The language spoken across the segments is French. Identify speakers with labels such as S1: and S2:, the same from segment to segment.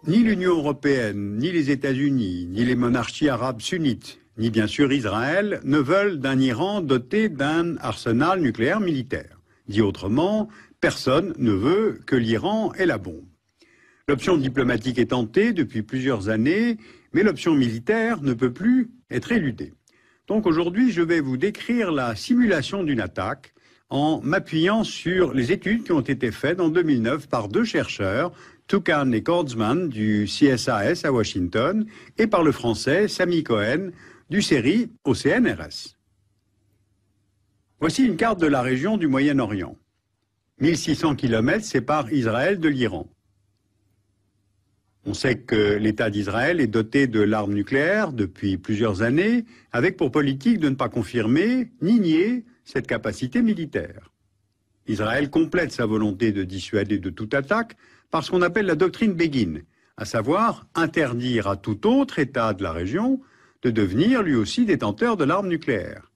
S1: Ni l'Union européenne, ni les États-Unis, ni les monarchies arabes sunnites, ni bien sûr Israël, ne veulent d'un Iran doté d'un arsenal nucléaire militaire. Dit autrement, personne ne veut que l'Iran ait la bombe. L'option diplomatique est tentée depuis plusieurs années, mais l'option militaire ne peut plus être éludée. Donc aujourd'hui, je vais vous décrire la simulation d'une attaque en m'appuyant sur les études qui ont été faites en 2009 par deux chercheurs, Toucan et Kordsman du CSAS à Washington, et par le français Sami Cohen du CERI au CNRS. Voici une carte de la région du Moyen-Orient. 1600 km séparent Israël de l'Iran. On sait que l'État d'Israël est doté de l'arme nucléaire depuis plusieurs années, avec pour politique de ne pas confirmer ni nier cette capacité militaire. Israël complète sa volonté de dissuader de toute attaque par ce qu'on appelle la doctrine Begin, à savoir interdire à tout autre État de la région de devenir lui aussi détenteur de l'arme nucléaire.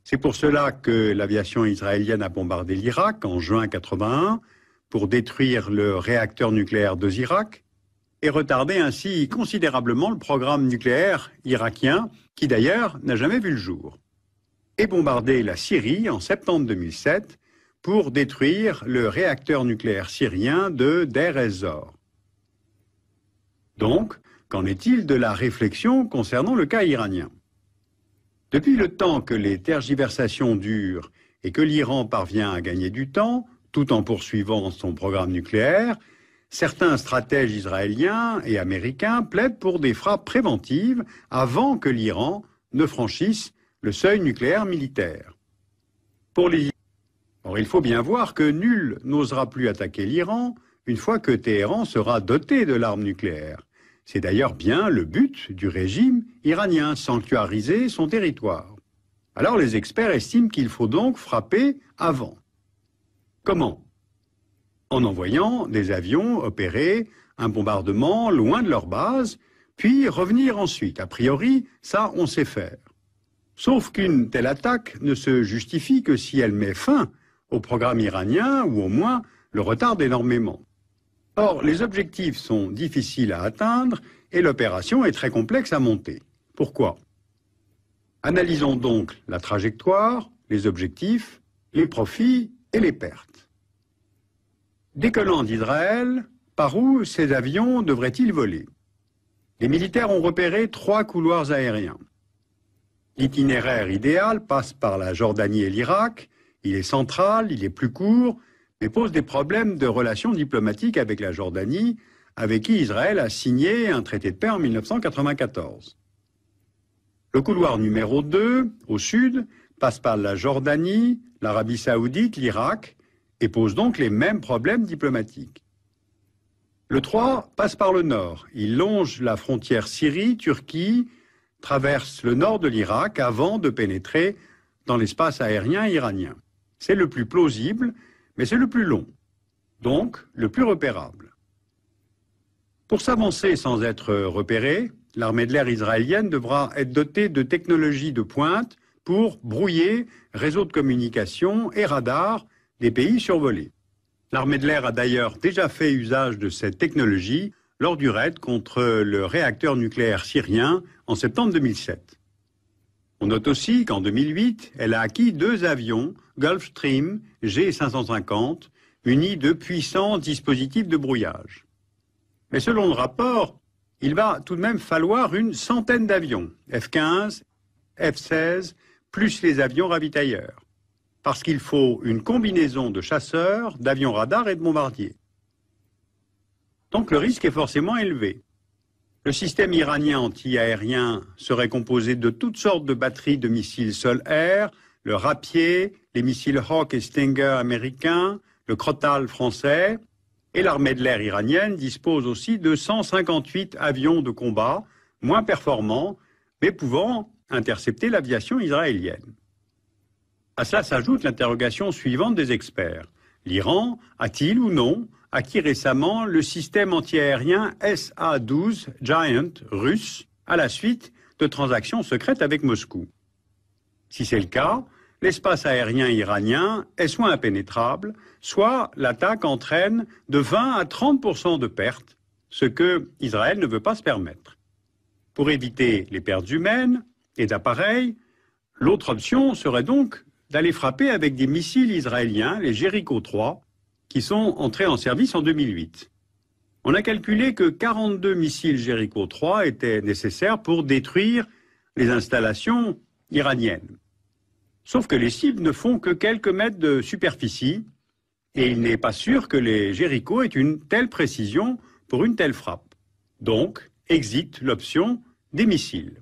S1: C'est pour cela que l'aviation israélienne a bombardé l'Irak en juin 1981 pour détruire le réacteur nucléaire de Zirak et retarder ainsi considérablement le programme nucléaire irakien, qui d'ailleurs n'a jamais vu le jour. Et bombarder la Syrie en septembre 2007 pour détruire le réacteur nucléaire syrien de Deir ez-Zor. Donc, qu'en est-il de la réflexion concernant le cas iranien? Depuis le temps que les tergiversations durent et que l'Iran parvient à gagner du temps, tout en poursuivant son programme nucléaire, certains stratèges israéliens et américains plaident pour des frappes préventives avant que l'Iran ne franchisse le seuil nucléaire militaire. Or, il faut bien voir que nul n'osera plus attaquer l'Iran une fois que Téhéran sera doté de l'arme nucléaire. C'est d'ailleurs bien le but du régime iranien, sanctuariser son territoire. Alors les experts estiment qu'il faut donc frapper avant. Comment? En envoyant des avions opérer un bombardement loin de leur base, puis revenir ensuite. A priori, ça, on sait faire. Sauf qu'une telle attaque ne se justifie que si elle met fin au programme iranien, ou au moins le retarde énormément. Or, les objectifs sont difficiles à atteindre et l'opération est très complexe à monter. Pourquoi? Analysons donc la trajectoire, les objectifs, les profits et les pertes. Décollant d'Israël, par où ces avions devraient-ils voler? Les militaires ont repéré 3 couloirs aériens. L'itinéraire idéal passe par la Jordanie et l'Irak. Il est central, il est plus court, mais pose des problèmes de relations diplomatiques avec la Jordanie, avec qui Israël a signé un traité de paix en 1994. Le couloir numéro 2, au sud, passe par la Jordanie, l'Arabie saoudite, l'Irak, et pose donc les mêmes problèmes diplomatiques. Le 3 passe par le nord. Il longe la frontière Syrie-Turquie, traverse le nord de l'Irak avant de pénétrer dans l'espace aérien iranien. C'est le plus plausible, mais c'est le plus long, donc le plus repérable. Pour s'avancer sans être repéré, l'armée de l'air israélienne devra être dotée de technologies de pointe pour brouiller réseaux de communication et radars des pays survolés. L'armée de l'air a d'ailleurs déjà fait usage de cette technologie lors du raid contre le réacteur nucléaire syrien en septembre 2007. On note aussi qu'en 2008, elle a acquis 2 avions Gulfstream G550 munis de puissants dispositifs de brouillage. Mais selon le rapport, il va tout de même falloir une centaine d'avions, F-15, F-16, plus les avions ravitailleurs, parce qu'il faut une combinaison de chasseurs, d'avions radars et de bombardiers. Donc le risque est forcément élevé. Le système iranien anti-aérien serait composé de toutes sortes de batteries de missiles sol-air, le Rapier, les missiles Hawk et Stinger américains, le Crotal français, et l'armée de l'air iranienne dispose aussi de 158 avions de combat, moins performants, mais pouvant intercepter l'aviation israélienne. À cela s'ajoute l'interrogation suivante des experts. L'Iran a-t-il ou non acquis récemment le système antiaérien SA-12 Giant russe à la suite de transactions secrètes avec Moscou? Si c'est le cas, l'espace aérien iranien est soit impénétrable, soit l'attaque entraîne de 20 à 30% de pertes, ce que Israël ne veut pas se permettre. Pour éviter les pertes humaines et d'appareils, l'autre option serait donc d'aller frapper avec des missiles israéliens, les Jericho 3, qui sont entrés en service en 2008. On a calculé que 42 missiles Jericho 3 étaient nécessaires pour détruire les installations iraniennes. Sauf que les cibles ne font que quelques mètres de superficie et il n'est pas sûr que les Jericho aient une telle précision pour une telle frappe. Donc, exit l'option des missiles.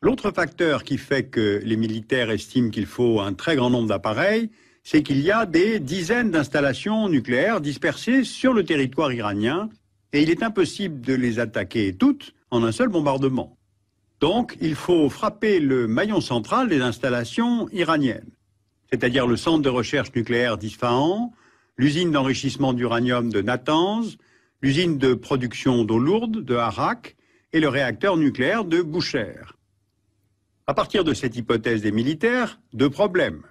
S1: L'autre facteur qui fait que les militaires estiment qu'il faut un très grand nombre d'appareils, c'est qu'il y a des dizaines d'installations nucléaires dispersées sur le territoire iranien et il est impossible de les attaquer toutes en un seul bombardement. Donc, il faut frapper le maillon central des installations iraniennes, c'est-à-dire le centre de recherche nucléaire d'Isfahan, l'usine d'enrichissement d'uranium de Natanz, l'usine de production d'eau lourde de Arak et le réacteur nucléaire de Bushehr. À partir de cette hypothèse des militaires, deux problèmes.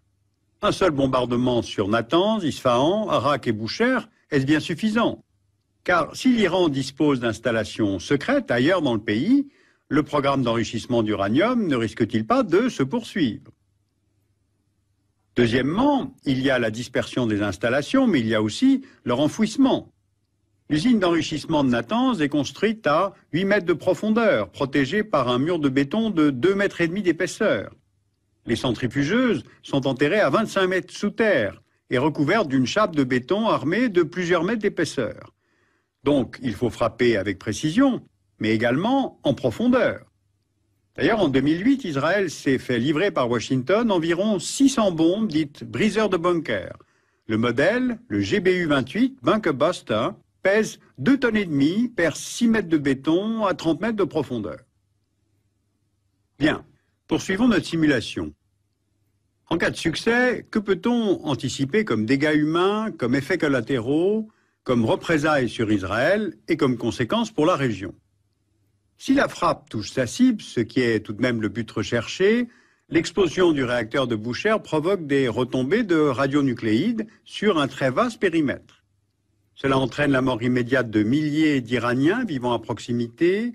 S1: Un seul bombardement sur Natanz, Isfahan, Arak et Bushehr, est-ce bien suffisant? Car si l'Iran dispose d'installations secrètes ailleurs dans le pays, le programme d'enrichissement d'uranium ne risque-t-il pas de se poursuivre? Deuxièmement, il y a la dispersion des installations, mais il y a aussi leur enfouissement. L'usine d'enrichissement de Natanz est construite à 8 mètres de profondeur, protégée par un mur de béton de 2,5 mètres d'épaisseur. Les centrifugeuses sont enterrées à 25 mètres sous terre et recouvertes d'une chape de béton armée de plusieurs mètres d'épaisseur. Donc, il faut frapper avec précision, mais également en profondeur. D'ailleurs, en 2008, Israël s'est fait livrer par Washington environ 600 bombes dites briseurs de bunkers. Le modèle, le GBU-28 Bunker Buster, pèse 2,5 tonnes, perd 6 mètres de béton à 30 mètres de profondeur. Bien, poursuivons notre simulation. En cas de succès, que peut-on anticiper comme dégâts humains, comme effets collatéraux, comme représailles sur Israël et comme conséquences pour la région? Si la frappe touche sa cible, ce qui est tout de même le but recherché, l'explosion du réacteur de Bushehr provoque des retombées de radionucléides sur un très vaste périmètre. Cela entraîne la mort immédiate de milliers d'Iraniens vivant à proximité,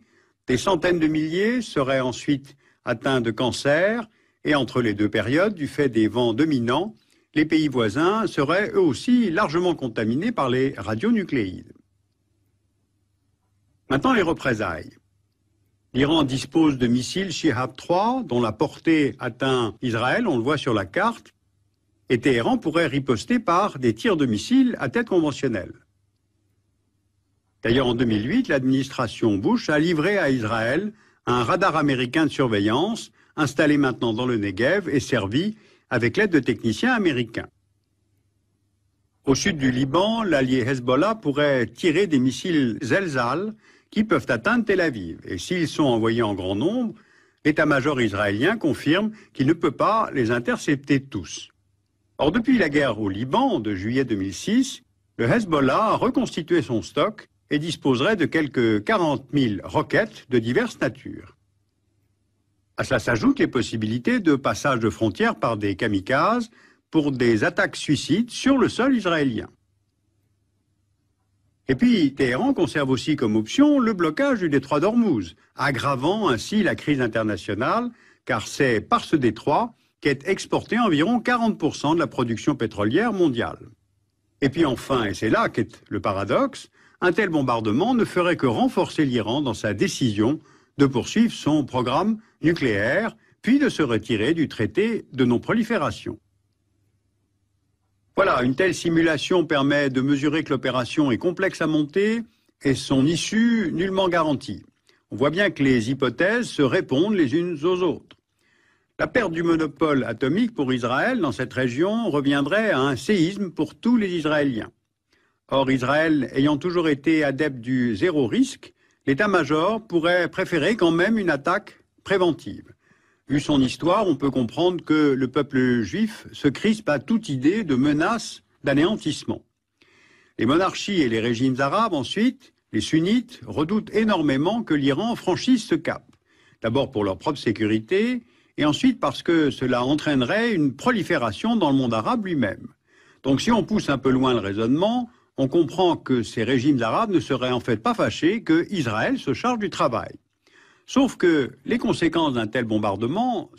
S1: des centaines de milliers seraient ensuite atteints de cancer, et entre les deux périodes, du fait des vents dominants, les pays voisins seraient eux aussi largement contaminés par les radionucléides. Maintenant, les représailles. L'Iran dispose de missiles Shihab 3, dont la portée atteint Israël, on le voit sur la carte, et Téhéran pourrait riposter par des tirs de missiles à tête conventionnelle. D'ailleurs, en 2008, l'administration Bush a livré à Israël un radar américain de surveillance, installé maintenant dans le Negev et servi avec l'aide de techniciens américains. Au sud du Liban, l'allié Hezbollah pourrait tirer des missiles Zelzal qui peuvent atteindre Tel Aviv. Et s'ils sont envoyés en grand nombre, l'état-major israélien confirme qu'il ne peut pas les intercepter tous. Or, depuis la guerre au Liban de juillet 2006, le Hezbollah a reconstitué son stock et disposerait de quelques 40 000 roquettes de diverses natures. À cela s'ajoutent les possibilités de passage de frontières par des kamikazes pour des attaques suicides sur le sol israélien. Et puis, Téhéran conserve aussi comme option le blocage du détroit d'Ormuz, aggravant ainsi la crise internationale, car c'est par ce détroit qu'est exporté environ 40% de la production pétrolière mondiale. Et puis enfin, et c'est là qu'est le paradoxe, un tel bombardement ne ferait que renforcer l'Iran dans sa décision de poursuivre son programme nucléaire, puis de se retirer du traité de non-prolifération. Voilà, une telle simulation permet de mesurer que l'opération est complexe à monter et son issue nullement garantie. On voit bien que les hypothèses se répondent les unes aux autres. La perte du monopole atomique pour Israël dans cette région reviendrait à un séisme pour tous les Israéliens. Or, Israël ayant toujours été adepte du zéro risque, l'état-major pourrait préférer quand même une attaque préventive. Vu son histoire, on peut comprendre que le peuple juif se crispe à toute idée de menace d'anéantissement. Les monarchies et les régimes arabes, ensuite, les sunnites, redoutent énormément que l'Iran franchisse ce cap. D'abord pour leur propre sécurité, et ensuite parce que cela entraînerait une prolifération dans le monde arabe lui-même. Donc si on pousse un peu loin le raisonnement, on comprend que ces régimes arabes ne seraient en fait pas fâchés que Israël se charge du travail. Sauf que les conséquences d'un tel bombardement